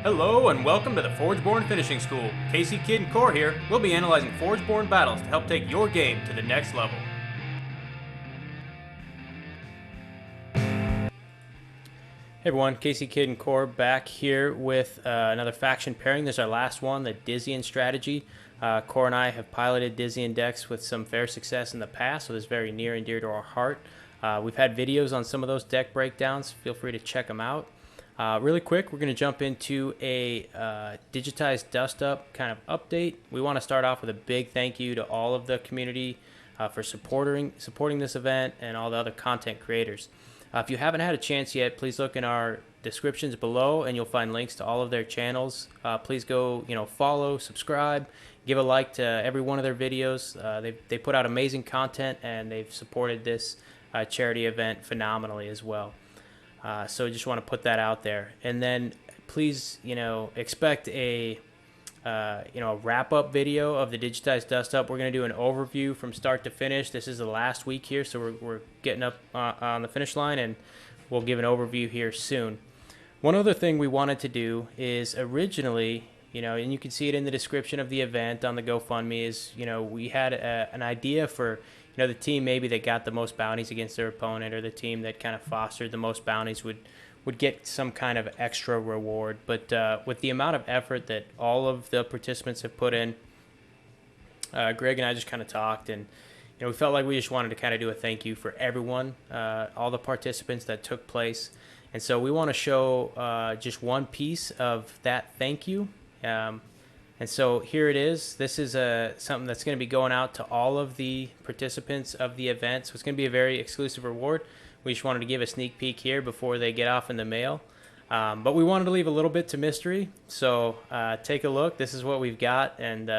Hello and welcome to the Forgeborn Finishing School. Casey, Kid, and Core here. We'll be analyzing Forgeborn battles to help take your game to the next level. Hey everyone, Casey, Kid, and Core back here with another faction pairing. This is our last one, the Dysian Strategy. Core and I have piloted Dysian decks with some fair success in the past, so this is very near and dear to our heart. We've had videos on some of those deck breakdowns. Feel free to check them out. Really quick, we're going to jump into a Digitize Dustup kind of update. We want to start off with a big thank you to all of the community for supporting this event and all the other content creators. If you haven't had a chance yet, please look in our descriptions below and you'll find links to all of their channels. Please go, follow, subscribe, give a like to every one of their videos. They put out amazing content and they've supported this charity event phenomenally as well. So just want to put that out there. And then please, expect a wrap-up video of the Digitize Dustup. We're going to do an overview from start to finish. This is the last week here, so we're getting up on the finish line, and we'll give an overview here soon. One other thing we wanted to do is originally, and you can see it in the description of the event on the GoFundMe, is, we had an idea for the team maybe that got the most bounties against their opponent, or the team that kind of fostered the most bounties would get some kind of extra reward. But with the amount of effort that all of the participants have put in, Greg and I just kind of talked, and we felt like we just wanted to kind of do a thank you for everyone, all the participants that took place. And so we want to show just one piece of that thank you. And so here it is. This is something that's going to be going out to all of the participants of the event. So it's going to be a very exclusive reward. We just wanted to give a sneak peek here before they get off in the mail. But we wanted to leave a little bit to mystery. So take a look. This is what we've got. And,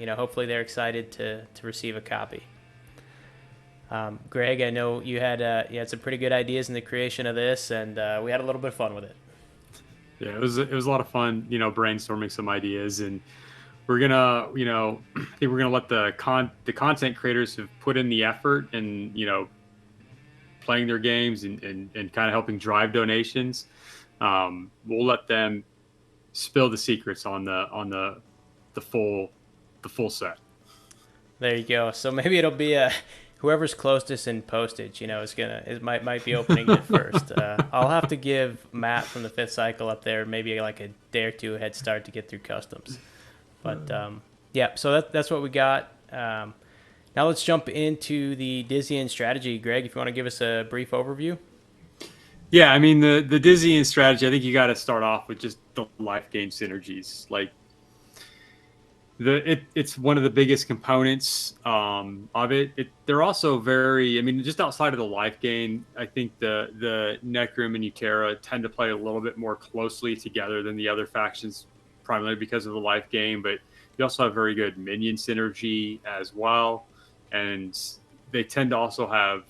hopefully they're excited to receive a copy. Greg, I know you had some pretty good ideas in the creation of this, and we had a little bit of fun with it. Yeah, it was a lot of fun, brainstorming some ideas, and we're gonna, I think we're gonna let the content creators have put in the effort and playing their games and kind of helping drive donations. We'll let them spill the secrets on the full set. There you go. So maybe it'll be whoever's closest in postage, might be opening it first. I'll have to give Matt from the Fifth Cycle up there maybe like a day or two head start to get through customs. But so that's what we got. Now let's jump into the Dysian Strategy. Greg, if you want to give us a brief overview. Yeah, I mean the Dysian Strategy, I think you got to start off with just the life game synergies. Like it's one of the biggest components of it. They're also very, just outside of the life game, I think the Necrum and Utera tend to play a little bit more closely together than the other factions, primarily because of the life game. But you also have very good minion synergy as well, and they tend to also have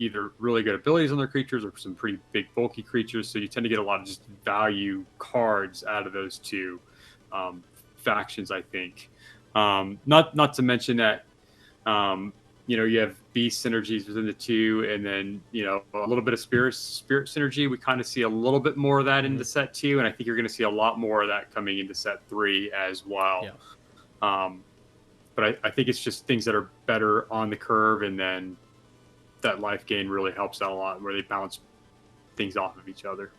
either really good abilities on their creatures or some pretty big bulky creatures. So you tend to get a lot of just value cards out of those two factions, I think. Not to mention that you have beast synergies within the two, and then a little bit of spirit synergy. We kind of see a little bit more of that into set 2, and I think you're going to see a lot more of that coming into set 3 as well. Yeah. But I think it's just things that are better on the curve, and then that life gain really helps out a lot, where they bounce things off of each other.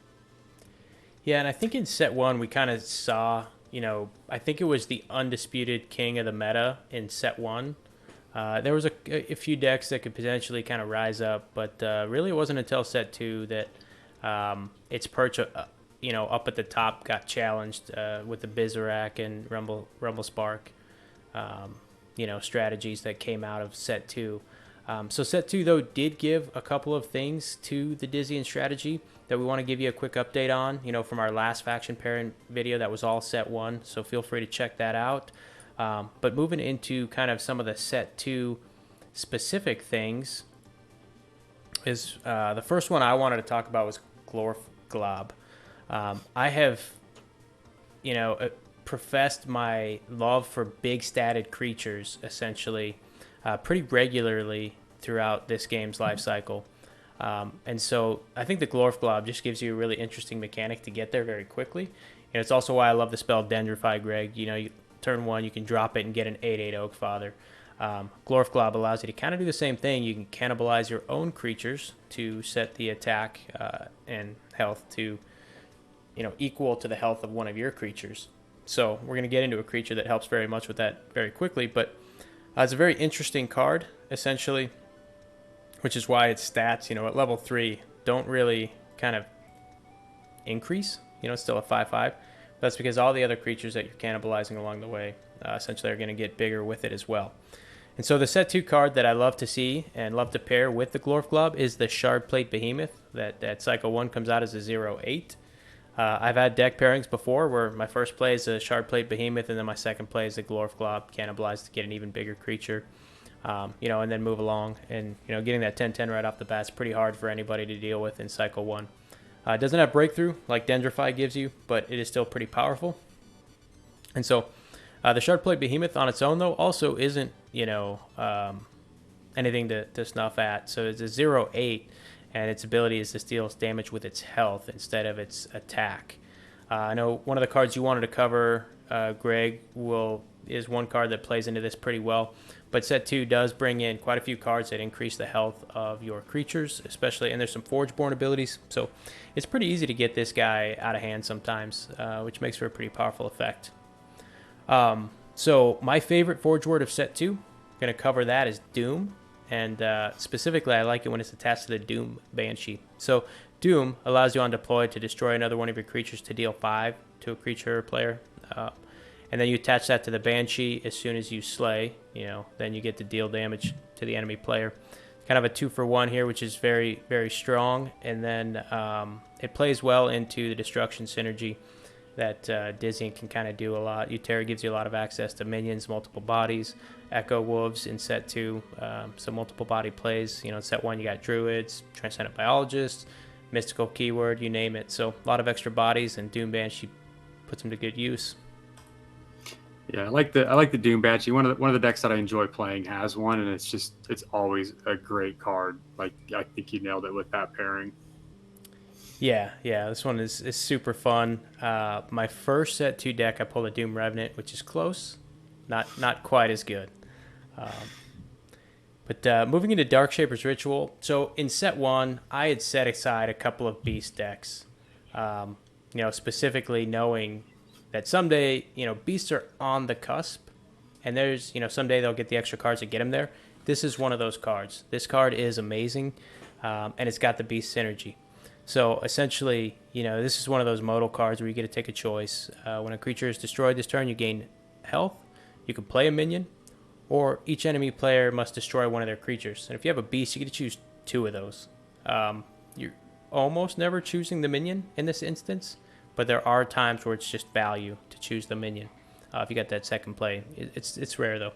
Yeah, and I think in set 1 we kind of saw, I think it was the undisputed king of the meta in set 1. There was a few decks that could potentially kind of rise up, but really it wasn't until set 2 that its perch, up at the top got challenged with the Bizarak and Rumble Spark, strategies that came out of set 2. So set 2, though, did give a couple of things to the Dysian Strategy that we want to give you a quick update on, from our last faction pairing video. That was all set 1, so feel free to check that out. But moving into kind of some of the set 2 specific things is the first one I wanted to talk about was Glorfglob. I have, professed my love for big statted creatures, essentially, pretty regularly throughout this game's life cycle. And so I think the Glorf Glob just gives you a really interesting mechanic to get there very quickly. And it's also why I love the spell Dendrify, Greg. Turn 1, you can drop it and get an 8/8 Oak Father. Glorf Glob allows you to kind of do the same thing. You can cannibalize your own creatures to set the attack and health to, equal to the health of one of your creatures. So we're going to get into a creature that helps very much with that very quickly. But it's a very interesting card, essentially, which is why its stats, at level 3, don't really kind of increase. It's still a 5/5. That's because all the other creatures that you're cannibalizing along the way essentially are going to get bigger with it as well. And so the set 2 card that I love to see and love to pair with the Glorf Glob is the Shardplate Behemoth that Cycle 1 comes out as a 0/8. I've had deck pairings before where my first play is a Shardplate Behemoth and then my second play is a Glorf Glob cannibalized to get an even bigger creature, and then move along. And, getting that 10/10 right off the bat is pretty hard for anybody to deal with in Cycle 1. It doesn't have Breakthrough like Dendrify gives you, but it is still pretty powerful. And so the Shardplate Behemoth on its own, though, also isn't, anything to snuff at. So it's a 0/8, and its ability is to deal damage with its health instead of its attack. I know one of the cards you wanted to cover, Greg, is one card that plays into this pretty well. But set 2 does bring in quite a few cards that increase the health of your creatures, especially, and there's some Forgeborn abilities. So it's pretty easy to get this guy out of hand sometimes, which makes for a pretty powerful effect. So my favorite Forge Word of set 2, going to cover that, is Doom. And specifically, I like it when it's attached to the Doom Banshee. So Doom allows you on deploy to destroy another one of your creatures to deal 5 to a creature or player. And then you attach that to the Banshee as soon as you slay, then you get to deal damage to the enemy player. Kind of a 2-for-1 here, which is very, very strong. And then it plays well into the Destruction synergy that Dysian can kind of do a lot. Utera gives you a lot of access to minions, multiple bodies. Echo Wolves in set 2, so multiple body plays. In set 1 you got Druids, Transcendent Biologists, Mystical Keyword, you name it. So a lot of extra bodies, and Doom Banshee puts them to good use. Yeah, I like the Doom Banshee. One of the decks that I enjoy playing has one, and it's always a great card. Like, I think you nailed it with that pairing. Yeah, this one is super fun. My first set 2 deck, I pulled a Doom Revenant, which is close, not quite as good. But moving into Darkshaper's Ritual. So in set 1, I had set aside a couple of beast decks, specifically knowing that someday, beasts are on the cusp, and there's, someday they'll get the extra cards to get them there. This is one of those cards. This card is amazing, and it's got the beast synergy. So essentially, this is one of those modal cards where you get to take a choice. When a creature is destroyed this turn, you gain health. You can play a minion, or each enemy player must destroy one of their creatures. And if you have a beast, you get to choose 2 of those. You're almost never choosing the minion in this instance, but there are times where it's just value to choose the minion. If you got that second play, it's rare though.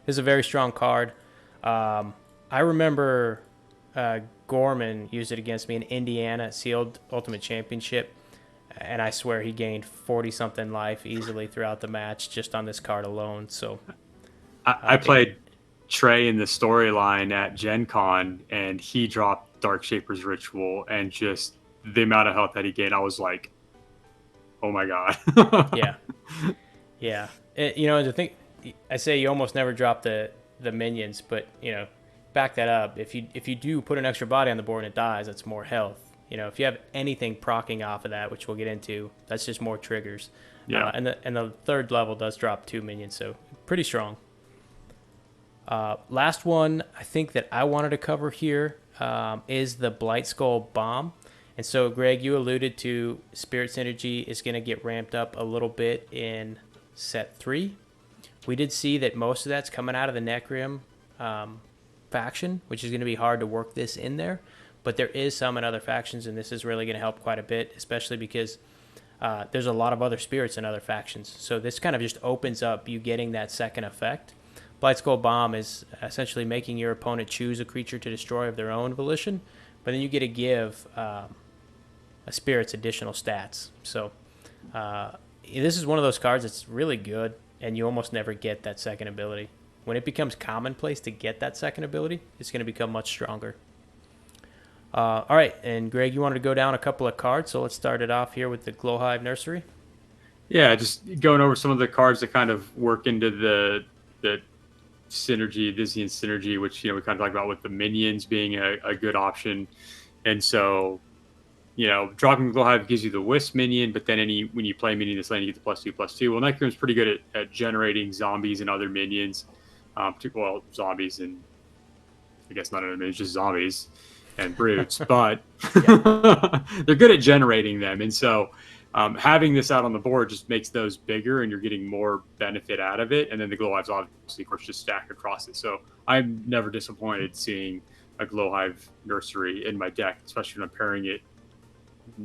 This is a very strong card. I remember Gorman used it against me in Indiana at Sealed Ultimate Championship, and I swear he gained 40-something life easily throughout the match just on this card alone. So I played Trey in the storyline at Gen Con, and he dropped Darkshaper's Ritual, and just the amount of health that he gained, I was like, oh my god. Yeah. The thing, I say you almost never drop the minions, but back that up. If you do put an extra body on the board and it dies, that's more health. If you have anything proccing off of that, which we'll get into, that's just more triggers. Yeah. And the 3rd level does drop 2 minions, so pretty strong. Last one I think that I wanted to cover here is the Blightskull Bomb. And so, Greg, you alluded to Spirit Synergy is going to get ramped up a little bit in set 3. We did see that most of that's coming out of the Necrim faction, which is going to be hard to work this in there. But there is some in other factions, and this is really going to help quite a bit, especially because there's a lot of other spirits in other factions. So this kind of just opens up you getting that second effect. Blightskull Bomb is essentially making your opponent choose a creature to destroy of their own volition, but then you get to give a spirit's additional stats. So this is one of those cards that's really good, and you almost never get that second ability. When it becomes commonplace to get that second ability, it's going to become much stronger. All right, and Greg, you wanted to go down a couple of cards, so let's start it off here with the Glowhive Nursery. Yeah, just going over some of the cards that kind of work into the synergy, Dysian Synergy, which we kind of talked about with the minions being a good option. And so, dropping Glowhive gives you the Wisp minion, but then when you play minion this lane, you get the +2/+2. Well, NathasGaming's pretty good at generating zombies and other minions, zombies and I guess not other minions, just zombies and brutes, but they're good at generating them. And so having this out on the board just makes those bigger and you're getting more benefit out of it. And then the Glowhives obviously, of course, just stack across it. So I'm never disappointed seeing a Glowhive Nursery in my deck, especially when I'm pairing it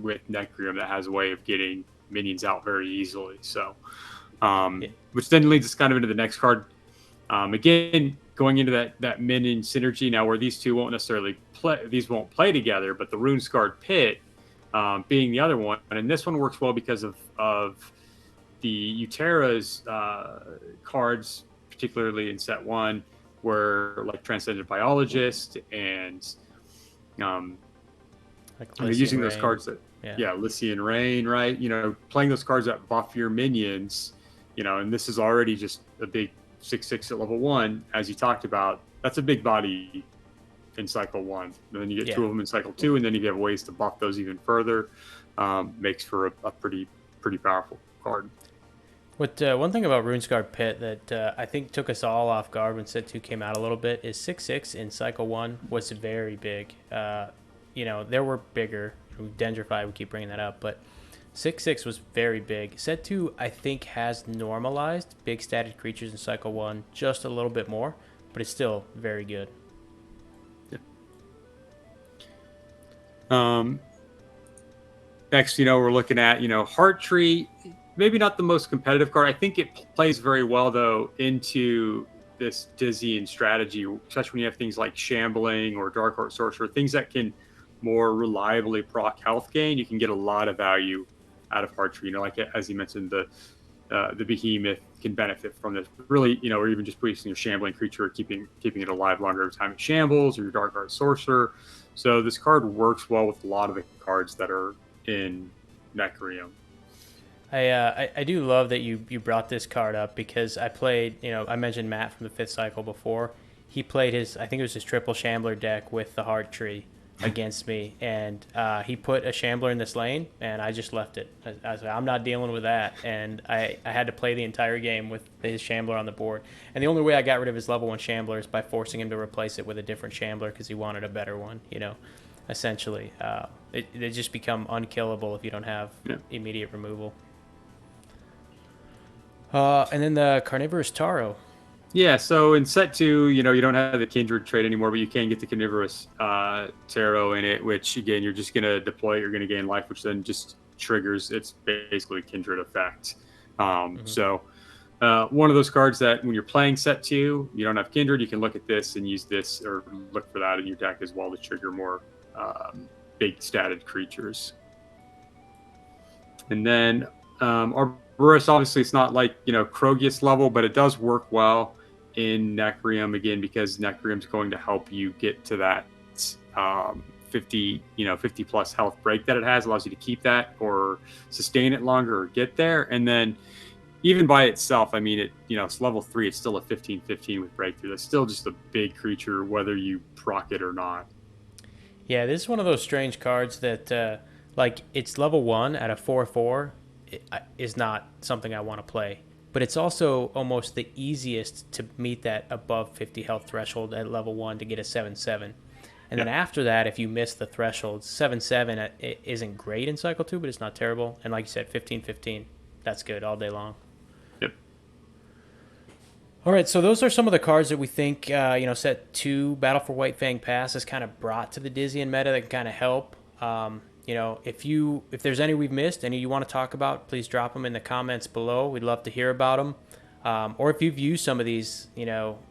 with NathasGaming that has a way of getting minions out very easily. So, which then leads us kind of into the next card. Again, going into that minion synergy now, where these two won't necessarily play together, but the Rune Scarred Pit being the other one, and this one works well because of the Utera's cards, particularly in set 1, were like Transcendent Biologist and using those cards that Lycian Rain, right? Playing those cards that buff your minions, and this is already just a big 6/6 at level 1, as you talked about. That's a big body in cycle 1. And then you get 2 of them in cycle 2, and then if you have ways to buff those even further, makes for a pretty powerful card. What one thing about Runescarred Pit that I think took us all off guard when set 2 came out a little bit is 6/6 in cycle 1 was very big. There were bigger. Dendrify, we keep bringing that up, but 6/6 was very big. Set 2, I think, has normalized big statted creatures in cycle 1 just a little bit more, but it's still very good. Next, we're looking at, Heart Tree. Maybe not the most competitive card. I think it plays very well, though, into this Dysian strategy, especially when you have things like Shambling or Dark Heart Sorcerer, things that can more reliably proc health gain. You can get a lot of value out of Heart Tree. Like as you mentioned, the Behemoth can benefit from this. Really, or even just producing a Shambling creature, keeping it alive longer every time it shambles, or your Dark Heart Sorcerer. So this card works well with a lot of the cards that are in NathasGaming. I do love that you brought this card up because I played, I mentioned Matt from the 5th cycle before. He played I think it was his triple Shambler deck with the Heart Tree against me, and he put a Shambler in this lane, and I just left it. I was like, I'm not dealing with that, and I had to play the entire game with his Shambler on the board. And the only way I got rid of his level 1 Shambler is by forcing him to replace it with a different Shambler because he wanted a better one, essentially. They just become unkillable if you don't have immediate removal. And then the Carnivorous Taro. Yeah, so in set 2, you don't have the Kindred trait anymore, but you can get the Carnivorous Taro in it, which, again, you're just going to deploy it, you're going to gain life, which then just triggers its basically Kindred effect. So one of those cards that when you're playing set 2, you don't have Kindred, you can look at this and use this, or look for that in your deck as well to trigger more big statted creatures. And then Arboreus, obviously, it's not like, Krogius level, but it does work well in NathasGaming, again, because NathasGaming's going to help you get to that 50 plus health break that it has. Allows you to keep that or sustain it longer or get there. And then even by itself, I mean, it's level 3, it's still a 15/15 with breakthrough. That's still just a big creature, whether you proc it or not. Yeah, this is one of those strange cards that, it's level 1 at a 4/4 is not something I want to play. But it's also almost the easiest to meet that above 50 health threshold at level 1 to get a 7/7. And then after that, if you miss the threshold, 7/7 isn't great in cycle 2, but it's not terrible. And like you said, 15/15, that's good all day long. Yep. All right, so those are some of the cards that we think, set 2 Battle for White Fang Pass has kind of brought to the Dysian meta that can kind of help. If there's any we've missed, any you want to talk about, please drop them in the comments below. We'd love to hear about them. Or if you've used some of these,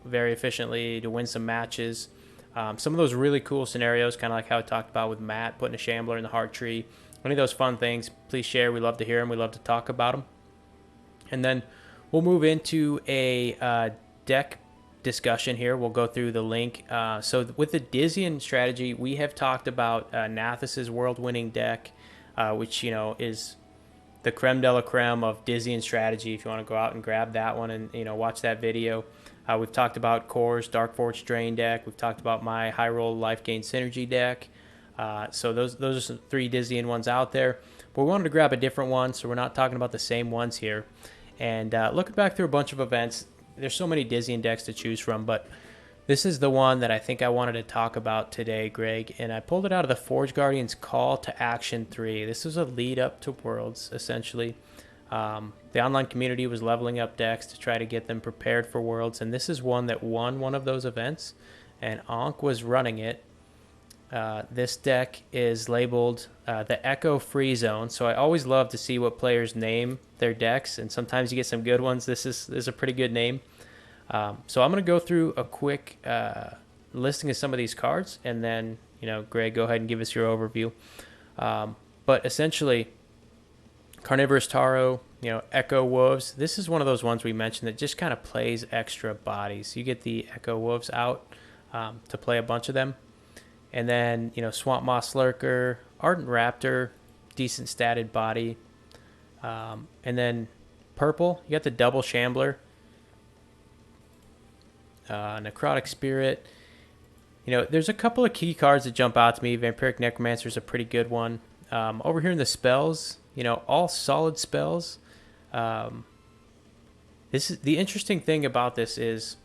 very efficiently to win some matches. Some of those really cool scenarios, kind of like how I talked about with Matt, putting a Shambler in the Heart Tree. Any of those fun things, please share. We love to hear them. We love to talk about them. And then we'll move into a deck discussion here. We'll go through the link. So with the Dysian strategy, we have talked about Nathas's world-winning deck, which is the creme de la creme of Dysian strategy. If you want to go out and grab that one and watch that video. We've talked about Core's Dark Forge Drain deck. We've talked about my High Roll Life Gain Synergy deck. So those are some 3 Dysian ones out there. But we wanted to grab a different one, so we're not talking about the same ones here. And looking back through a bunch of events, there's so many Dysian decks to choose from, but this is the one that I think I wanted to talk about today, Greg. And I pulled it out of the Forge Guardians Call to Action 3. This was a lead up to Worlds, essentially. The online community was leveling up decks to try to get them prepared for Worlds, and this is one that won one of those events, and Ankh was running it. This deck is labeled the Echo Free Zone, so I always love to see what players name their decks, and sometimes you get some good ones. This is a pretty good name. So I'm going to go through a quick listing of some of these cards, and then, Greg, go ahead and give us your overview. But essentially, Carnivorous Taro, Echo Wolves. This is one of those ones we mentioned that just kind of plays extra bodies. You get the Echo Wolves out to play a bunch of them. And then, Swamp Moss Lurker, Ardent Raptor, decent statted body. And then purple, you got the Double Shambler, Necrotic Spirit. There's a couple of key cards that jump out to me. Vampiric Necromancer is a pretty good one. Over here in the spells, all solid spells. This is the interesting thing about this is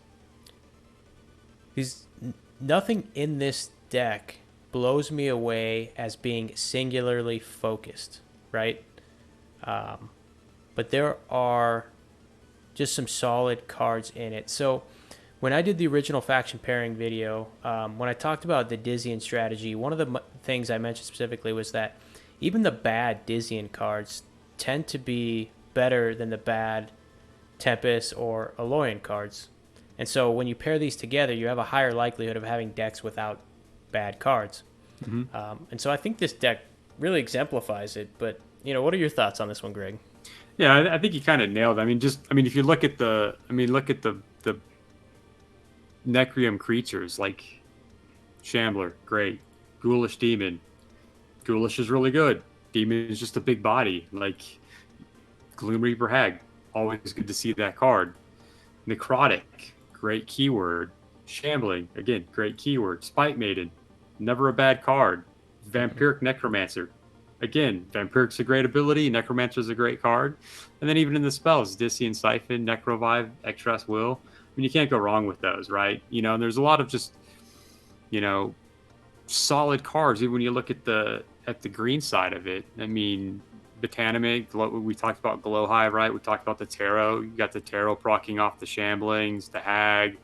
nothing in this deck blows me away as being singularly focused, right? But there are just some solid cards in it. So when I did the original faction pairing video, when I talked about the Dysian strategy, one of the things I mentioned specifically was that even the bad Dysian cards tend to be better than the bad Tempest or Aloyan cards. And so when you pair these together, you have a higher likelihood of having decks without bad cards. Mm-hmm. And so I think this deck really exemplifies it. But, what are your thoughts on this one, Greg? Yeah, I think you kind of nailed it. If you look at the Necrium creatures, like Shambler, great. Ghoulish Demon. Ghoulish is really good. Demon is just a big body. Like Gloom Reaper Hag, always good to see that card. Necrotic, great keyword. Shambling, again, great keyword. Spite Maiden, never a bad card. Vampiric Necromancer, again, Vampiric's a great ability. Necromancer's a great card. And then even in the spells, Dysian Siphon, Necrovive, Extras Will. You can't go wrong with those, right? And there's a lot of just, solid cards. Even when you look at the green side of it, Botanimate, we talked about Glowhive, right? We talked about the Tarot. You got the Tarot proccing off the Shamblings, the Hag.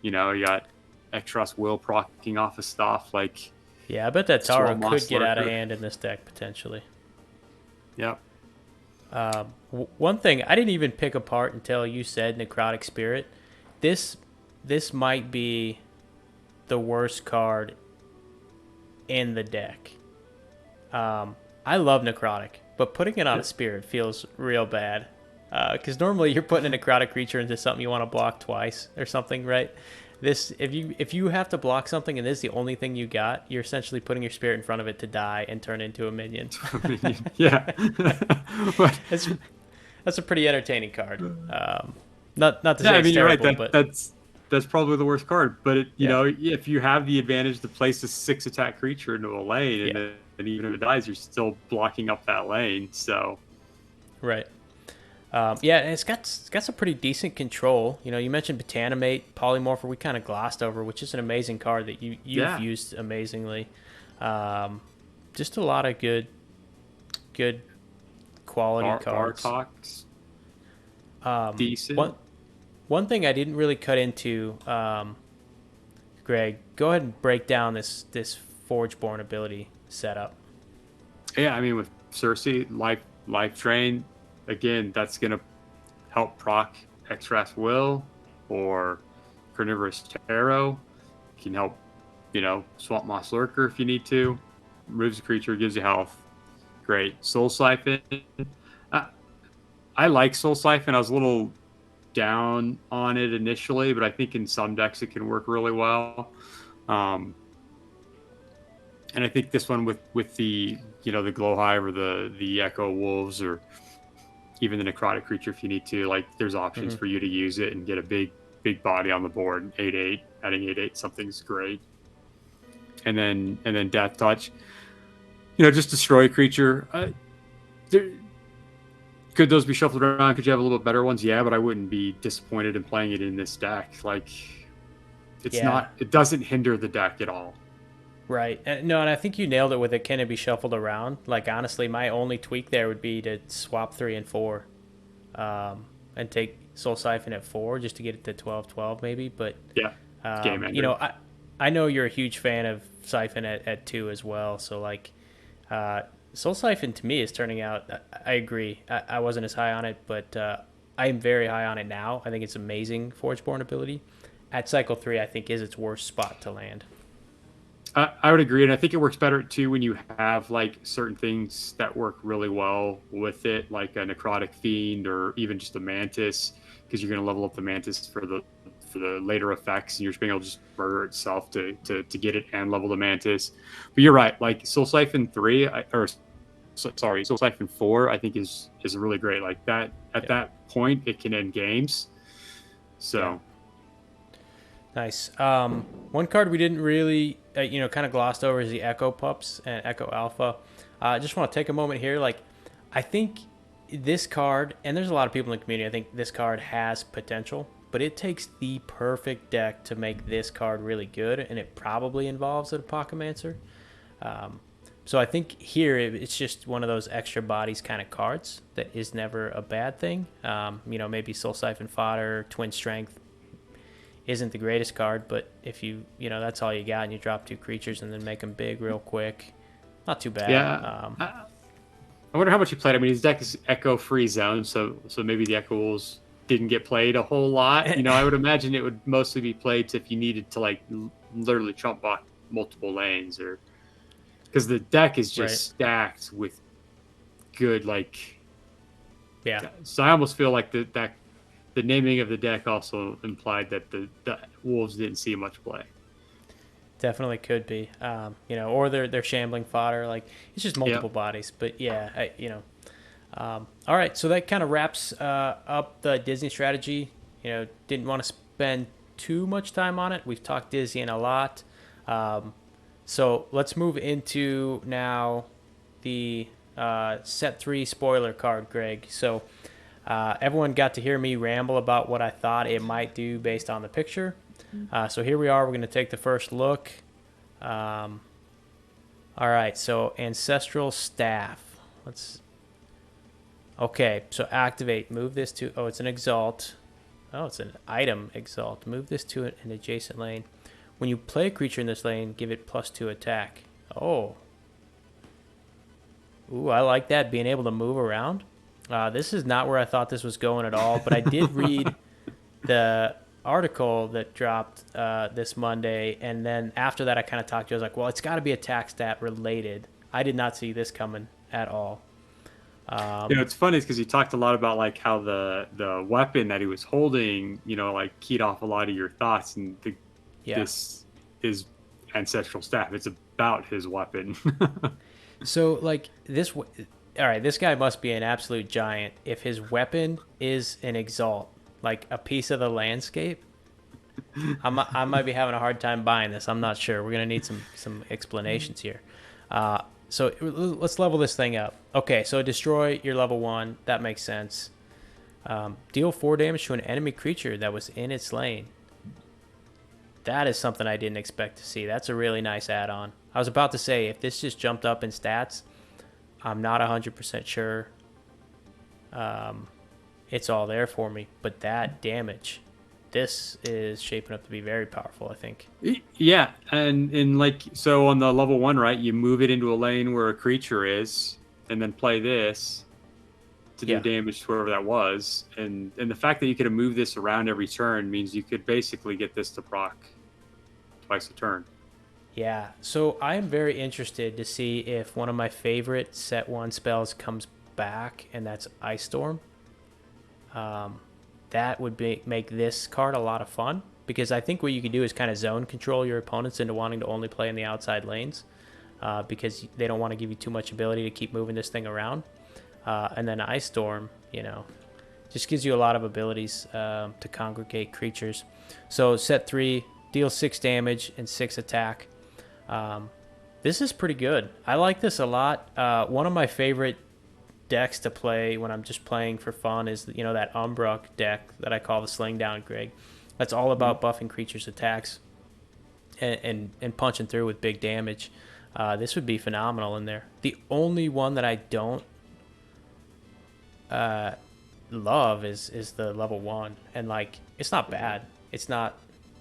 You got Extras Will proccing off of stuff like. Yeah, I bet that Tarot could get out of hand in this deck potentially. Yep. One thing I didn't even pick apart until you said Necrotic Spirit. This might be the worst card in the deck. I love Necrotic, but putting it on a Spirit feels real bad. Because normally you're putting a Necrotic creature into something you want to block twice or something, right? This, if you have to block something and this is the only thing you got, you're essentially putting your Spirit in front of it to die and turn into a minion. Yeah. That's a pretty entertaining card. Not to say it's you're terrible, right. but That's probably the worst card. But if you have the advantage to place a 6 attack creature into a lane, and even if it dies, you're still blocking up that lane. So, right. And it's got some pretty decent control. You mentioned Botanimate, Polymorpher. We kind of glossed over, which is an amazing card that you've used amazingly. Just a lot of good quality cards. Bartox, decent. One thing I didn't really cut into, Greg, go ahead and break down this Forgeborn ability setup. Yeah, with Cersei, Life Drain, again, that's going to help proc Extras Will or Carnivorous Tarot. Can help, Swamp Moss Lurker if you need to. Removes a creature, gives you health. Great. Soul Siphon. I like Soul Siphon. I was a little down on it initially, but I think in some decks it can work really well. And I think this one with the the Glowhive or the Echo Wolves or even the Necrotic Creature, if you need to, like there's options for you to use it and get a big body on the board. 8/8, adding 8/8 something's great. And then Death Touch, just destroy a creature. Could those be shuffled around? Could you have a little better ones? Yeah, but I wouldn't be disappointed in playing it in this deck. Like, it doesn't hinder the deck at all. Right. No, and I think you nailed it with it. Can it be shuffled around? Like, honestly, my only tweak there would be to swap 3 and 4 and take Soul Siphon at 4 just to get it to 12/12 maybe. But, yeah, game ender. I know you're a huge fan of Siphon at 2 as well. So, like, Soul Siphon to me is turning out, I agree. I wasn't as high on it, but I am very high on it now. I think it's amazing Forgeborn ability. At cycle 3, I think is its worst spot to land. I would agree, and I think it works better too when you have like certain things that work really well with it, like a Necrotic Fiend or even just a Mantis, because you're going to level up the Mantis for the later effects, and you're just being able to just murder itself to get it and level the Mantis. But you're right, like Soul Siphon 3 Soul Siphon 4, I think is really great. Like that at that point, it can end games. So. Yeah. Nice. One card we didn't really, kind of glossed over is the Echo Pups and Echo Alpha. I just want to take a moment here. Like, I think this card, and there's a lot of people in the community, I think this card has potential, but it takes the perfect deck to make this card really good, and it probably involves an Apocalypser. So I think here it's just one of those extra bodies kind of cards that is never a bad thing. Maybe Soul Siphon Fodder, Twin Strength, isn't the greatest card, but if that's all you got and you drop 2 creatures and then make them big real quick, not too bad. Yeah. I wonder how much you played. I mean, his deck is Echo Free Zone, so maybe the Echo Wolves didn't get played a whole lot. I would imagine it would mostly be played if you needed to like literally chump block multiple lanes, or because the deck is just stacked with good So I almost feel like the naming of the deck also implied that the Wolves didn't see much play. Definitely could be, or they're shambling fodder. Like, it's just multiple bodies. But yeah, all right. So that kind of wraps up the Dysian strategy. Didn't want to spend too much time on it. We've talked Dysian a lot. So let's move into now the set 3 spoiler card, Greg. So. Everyone got to hear me ramble about what I thought it might do based on the picture. So here we are. We're going to take the first look. All right. So Ancestral Staff. Okay. So activate. Move this to. Oh, it's an Exalt. Oh, it's an item Exalt. Move this to an adjacent lane. When you play a creature in this lane, give it +2 attack. Oh. Ooh, I like that. Being able to move around. This is not where I thought this was going at all, but I did read the article that dropped this Monday, and then after that I kind of talked to you. I was like, well, it's got to be attack stat related. I did not see this coming at all. It's funny because he talked a lot about like how the weapon that he was holding, like keyed off a lot of your thoughts, and this is Ancestral Staff. It's about his weapon. So like this. All right, this guy must be an absolute giant if his weapon is an Exalt, like a piece of the landscape. I might be having a hard time buying this. I'm not sure. We're going to need some explanations here. So let's level this thing up. Okay, so destroy your level 1. That makes sense. Deal 4 damage to an enemy creature that was in its lane. That is something I didn't expect to see. That's a really nice add-on. I was about to say, if this just jumped up in stats, I'm not 100% sure it's all there for me, but that damage, this is shaping up to be very powerful, I think. Yeah, and like, so on the level 1, right, you move it into a lane where a creature is, and then play this to do damage to whoever that was. And the fact that you could move this around every turn means you could basically get this to proc twice a turn. Yeah, so I am very interested to see if one of my favorite set 1 spells comes back, and that's Ice Storm. that would make this card a lot of fun, because I think what you can do is kind of zone control your opponents into wanting to only play in the outside lanes, because they don't want to give you too much ability to keep moving this thing around. And then Ice Storm, just gives you a lot of abilities to congregate creatures. So set 3, deal 6 damage and 6 attack. This is pretty good. I like this a lot. One of my favorite decks to play when I'm just playing for fun is that Umbrook deck that I call the Sling Down, Greg. That's all about buffing creatures' attacks and punching through with big damage. This would be phenomenal in there. The only one that I don't love is the level 1, and like it's not bad. It's not,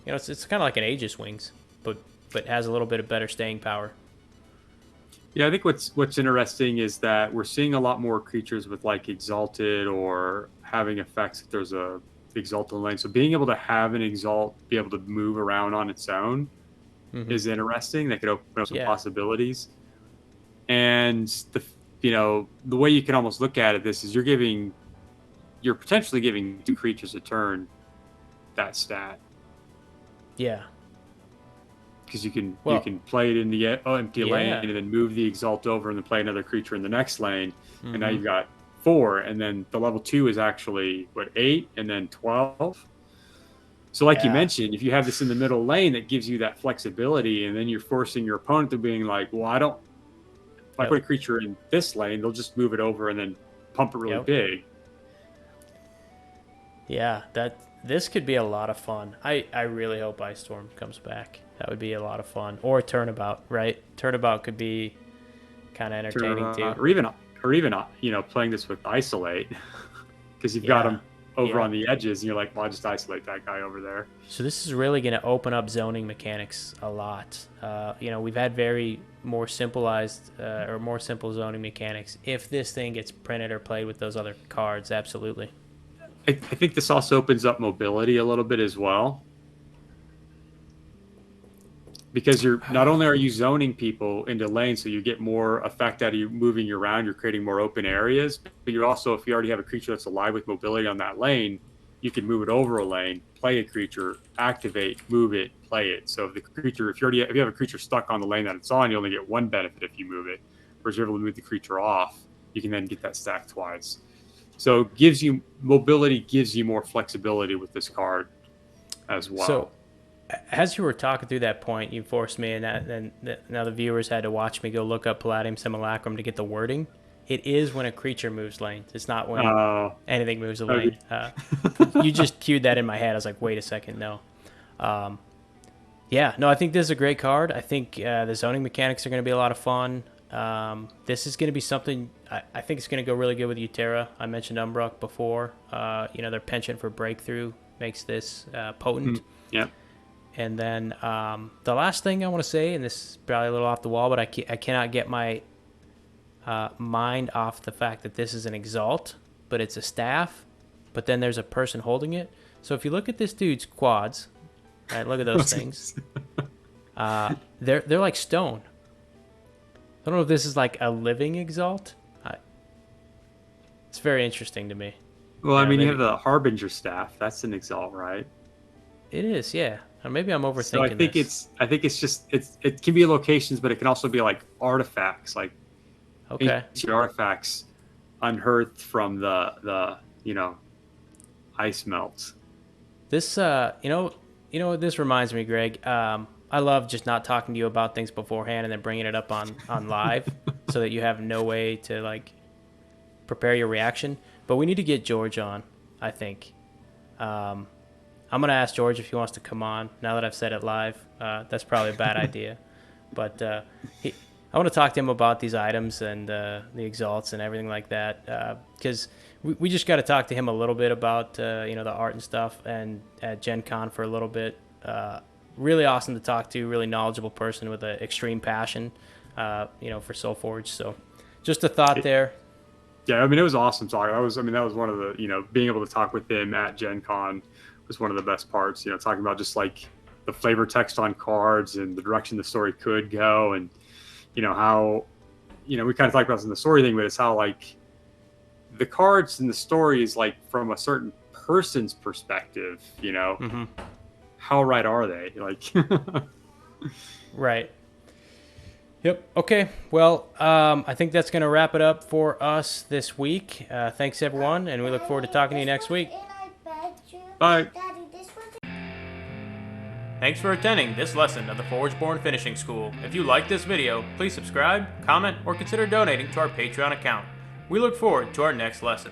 it's kind of like an Aegis Wings, but has a little bit of better staying power. Yeah, I think what's interesting is that we're seeing a lot more creatures with like Exalted or having effects if there's a Exalted lane. So being able to have an Exalt be able to move around on its own is interesting. That could open up some possibilities. And the way you can almost look at it, this is you're potentially giving 2 creatures a turn that stat. Yeah. Because you can play it in the empty lane and then move the Exalt over and then play another creature in the next lane. And now you've got 4. And then the level 2 is actually, 8 and then 12. So like you mentioned, if you have this in the middle lane, that gives you that flexibility. And then you're forcing your opponent to being like, well, if I put a creature in this lane, they'll just move it over and then pump it really big. Yeah, this could be a lot of fun. I really hope Ice Storm comes back. That would be a lot of fun. Or Turnabout, right? Turnabout could be kind of entertaining too. Or even playing this with Isolate, because you've got them over on the edges, and you're like, well, I'll just isolate that guy over there. So this is really going to open up zoning mechanics a lot. We've had more simple zoning mechanics. If this thing gets printed or played with those other cards, absolutely. I think this also opens up mobility a little bit as well, because not only are you zoning people into lanes, so you get more effect out of you moving around, you're creating more open areas, but you're also, if you already have a creature that's alive with mobility on that lane, you can move it over a lane, play a creature, activate, move it, play it. So if you have a creature stuck on the lane that it's on, you only get 1 benefit if you move it. Whereas you're able to move the creature off, you can then get that stack twice. So mobility gives you more flexibility with this card as well. So as you were talking through that point, you forced me, and now the viewers had to watch me go look up Palladium Simulacrum to get the wording. It is when a creature moves lanes. It's not when anything moves a lane. You just cued that in my head. I was like, wait a second, no. I think this is a great card. I think the zoning mechanics are going to be a lot of fun. This is going to be something, I think it's going to go really good with Utera. I mentioned Umbrook before. Their penchant for breakthrough makes this potent. Yeah. And then the last thing I want to say, and this is probably a little off the wall, but I cannot get my mind off the fact that this is an Exalt, but it's a staff, but then there's a person holding it. So if you look at this dude's quads, right, look at those things. They're like stone. I don't know if this is like a living Exalt. It's very interesting to me. Well, you have the Harbinger staff. That's an Exalt, right? It is, yeah. Or maybe I'm overthinking So I think it can be locations, but it can also be like artifacts, like ancient artifacts unearthed from the ice melts. This what this reminds me, Greg. I love just not talking to you about things beforehand and then bringing it up on live so that you have no way to like prepare your reaction. But we need to get George on, I think. I'm going to ask George if he wants to come on now that I've said it live. That's probably a bad idea. But I want to talk to him about these items and the Exalts and everything like that, because we just got to talk to him a little bit about the art and stuff, and at Gen Con for a little bit. Really awesome to talk to, really knowledgeable person with an extreme passion for Solforge. So just a thought there. Yeah, it was awesome talk. That was one of the, being able to talk with him at Gen Con was one of the best parts, talking about just like the flavor text on cards and the direction the story could go, and how we kind of talked about this in the story thing, but it's how like the cards in the story is like from a certain person's perspective, you know, Mm-hmm. how right are they? Like, Right. Yep. Okay. Well, I think that's going to wrap it up for us this week. Thanks, everyone, and we look forward to talking to you next week. bye. Thanks for attending this lesson of the Forgeborn Finishing School. If you like this video, please subscribe, comment, or consider donating to our Patreon account. We look forward to our next lesson.